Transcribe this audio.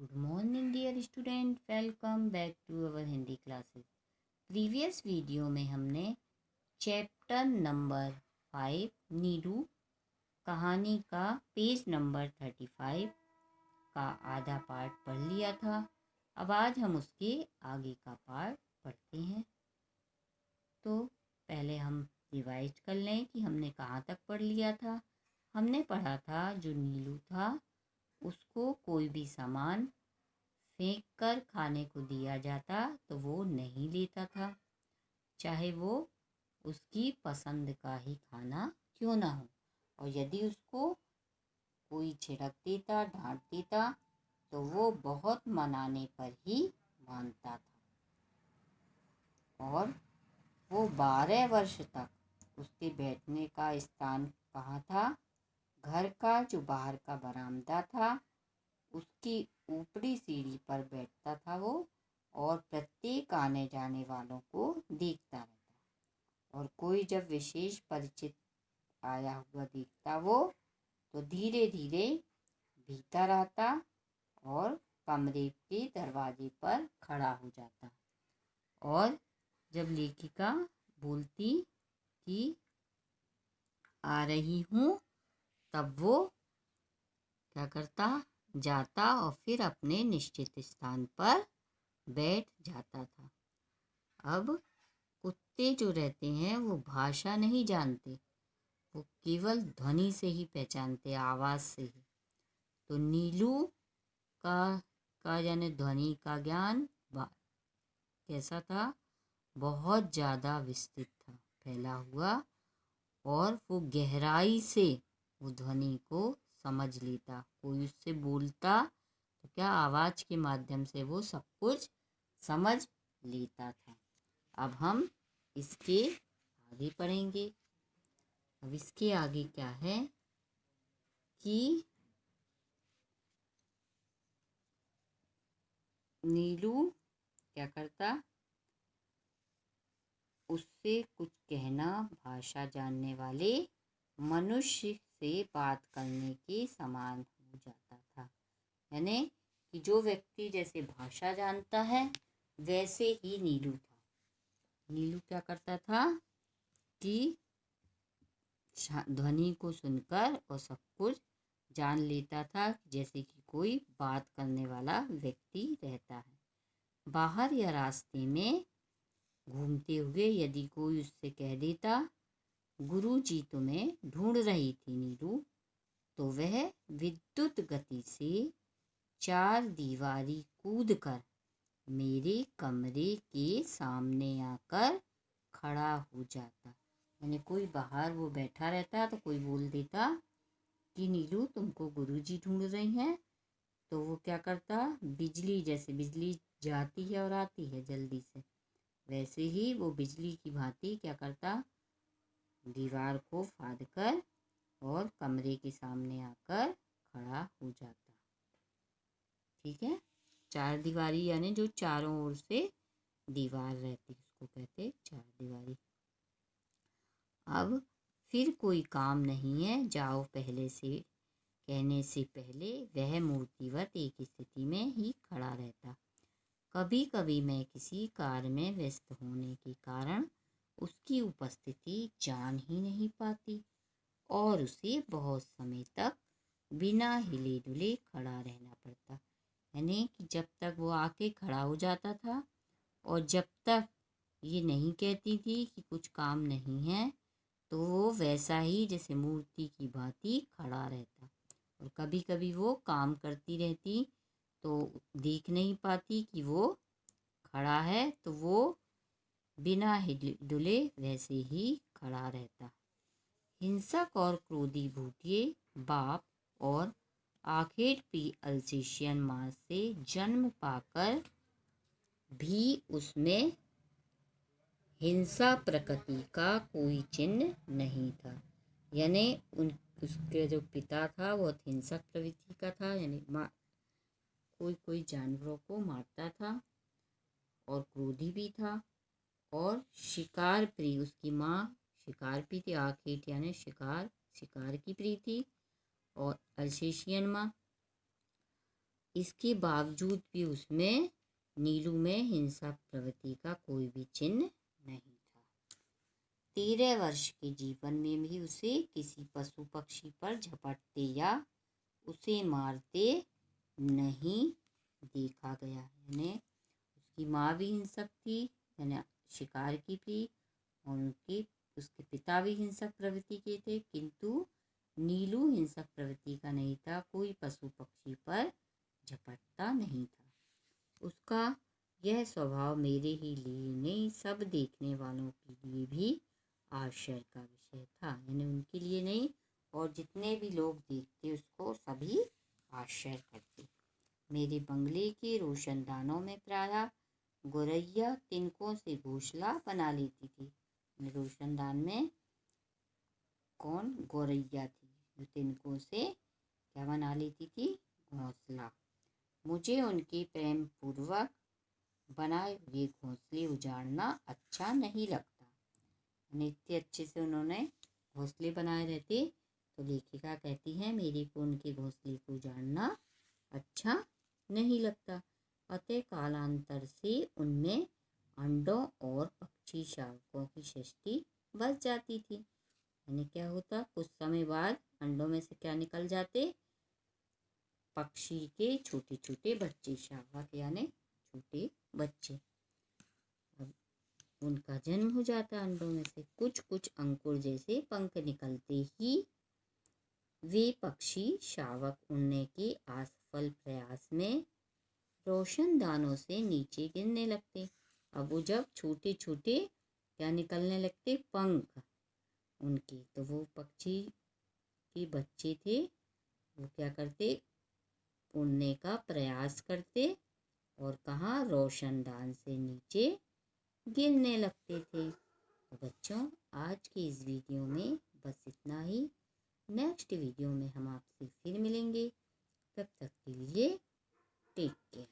Good morning dear student, welcome back to our Hindi classes. Previous video में हमने chapter number 5 Neeru कहानी का page number 35 का आधा पार्ट पढ़ लिया था। अब आज हम उसके आगे का पार्ट पढ़ते हैं। तो पहले हम रिवाइज कर लें कि हमने कहाँ तक पढ़ लिया था। हमने पढ़ा था जो नीलू था उसको कोई भी सामान फेंक कर खाने को दिया जाता तो वो नहीं लेता था, चाहे वो उसकी पसंद का ही खाना क्यों ना हो। और यदि उसको कोई झिड़क देता, डांट देता तो वो बहुत मनाने पर ही मानता था। और वो 12 वर्ष तक उसके बैठने का स्थान कहाँ था? घर का जो बाहर का बरामदा था उसकी ऊपरी सीढ़ी पर बैठता था वो, और प्रत्येक आने जाने वालों को देखता रहता। और कोई जब विशेष परिचित आया हुआ देखता वो तो धीरे धीरे भीतर आता और कमरे के दरवाजे पर खड़ा हो जाता। और जब लेखिका बोलती कि आ रही हूँ तब वो क्या करता? जाता और फिर अपने निश्चित स्थान पर बैठ जाता था। अब कुत्ते जो रहते हैं वो भाषा नहीं जानते, वो केवल ध्वनि से ही पहचानते, आवाज़ से ही। तो नीलू का यानी ध्वनि का ज्ञान कैसा था? बहुत ज़्यादा विस्तृत था, फैला हुआ, और वो गहराई से वो ध्वनि को समझ लेता। कोई उससे बोलता तो क्या आवाज़ के माध्यम से वो सब कुछ समझ लेता था। अब हम इसके आगे पढ़ेंगे। अब इसके आगे क्या है कि नीलू क्या करता? उससे कुछ कहना भाषा जानने वाले मनुष्य से बात करने के समान हो जाता था। यानी कि जो व्यक्ति जैसे भाषा जानता है वैसे ही नीलू था। नीलू क्या करता था कि ध्वनि को सुनकर और सब कुछ जान लेता था, जैसे कि कोई बात करने वाला व्यक्ति रहता है। बाहर या रास्ते में घूमते हुए यदि कोई उससे कह देता, गुरुजी तुम्हें ढूंढ रही थी नीलू, तो वह विद्युत गति से 4 दीवारी कूदकर मेरे कमरे के सामने आकर खड़ा हो जाता। यानी कोई बाहर वो बैठा रहता तो कोई बोल देता कि नीलू तुमको गुरुजी ढूंढ रही हैं, तो वो क्या करता? बिजली, जैसे बिजली जाती है और आती है जल्दी से, वैसे ही वो बिजली की भांति क्या करता? दीवार को फाड़ कर और कमरे के सामने आकर खड़ा हो जाता। ठीक है, 4 दीवारी यानी जो चारों ओर से दीवार रहती उसको कहते 4 दीवारी। अब फिर कोई काम नहीं है, जाओ पहले से कहने से पहले वह मूर्तिवत एक स्थिति में ही खड़ा रहता। कभी कभी मैं किसी कार्य में व्यस्त होने के कारण उसकी उपस्थिति जान ही नहीं पाती और उसे बहुत समय तक बिना हिले डुले खड़ा रहना पड़ता। यानी कि जब तक वो आके खड़ा हो जाता था और जब तक ये नहीं कहती थी कि कुछ काम नहीं है, तो वो वैसा ही जैसे मूर्ति की भांति खड़ा रहता। और कभी कभी वो काम करती रहती तो देख नहीं पाती कि वो खड़ा है, तो वो बिना हिले डुले वैसे ही खड़ा रहता। हिंसक और क्रोधी भूतिए बाप और आखेट पी अल्सेशियन माँ से जन्म पाकर भी उसमें हिंसा प्रकृति का कोई चिन्ह नहीं था। यानी उसके जो पिता था वो हिंसक प्रवृत्ति का था, यानी कोई जानवरों को मारता था और क्रोधी भी था, और शिकार प्रिय, उसकी माँ शिकार प्रिय थी। आखेट यानी शिकार की प्रिय थी, और अल्सेशियन माँ इसके बावजूद भी उसमें नीलू में हिंसक प्रवृत्ति का कोई भी चिन्ह नहीं था। 13 वर्ष के जीवन में भी उसे किसी पशु पक्षी पर झपटते या उसे मारते नहीं देखा गया। यानी उसकी माँ भी हिंसक थी, यानी शिकार की थी, और उसके पिता भी हिंसक प्रवृत्ति के थे, किंतु नीलू हिंसक प्रवृत्ति का नहीं था। कोई पशु पक्षी पर झपटता नहीं था। उसका यह स्वभाव मेरे ही लिए नहीं, सब देखने वालों के लिए भी आश्चर्य का विषय था। यानी उनके लिए नहीं, और जितने भी लोग देखते उसको सभी आश्चर्य करते। मेरे बंगले के रोशनदानों में प्रायः गोरैया तिनकों से घोंसला बना लेती थी। रोशनदान में कौन? गोरैया थी, जो तिनकों से क्या बना लेती थी? घोंसला। मुझे उनके प्रेम पूर्वक बनाए हुए घोंसले उजाड़ना अच्छा नहीं लगता। इतने अच्छे से उन्होंने घोंसले बनाए रहते, तो लेखिका कहती है मेरे को उनके घोंसले को उजाड़ना अच्छा नहीं लगता। अतः कालांतर से उनमें अंडों और पक्षी शावकों की सृष्टि बच जाती थी। यानी क्या होता? कुछ समय बाद अंडों में से क्या निकल जाते? पक्षी के छोटे छोटे बच्चे, शावक यानी छोटे बच्चे। अब उनका जन्म हो जाता अंडों में से। कुछ कुछ अंकुर जैसे पंख निकलते ही वे पक्षी शावक उड़ने के असफल प्रयास में रोशनदानों से नीचे गिरने लगते। अब वो जब छोटे छोटे क्या निकलने लगते? पंख उनके, तो वो पक्षी के बच्चे थे, वो क्या करते? उड़ने का प्रयास करते, और कहाँ? रोशनदान से नीचे गिरने लगते थे। तो बच्चों, आज की इस वीडियो में बस इतना ही। नेक्स्ट वीडियो में हम आपसे फिर मिलेंगे। तब तक के लिए टेक केयर।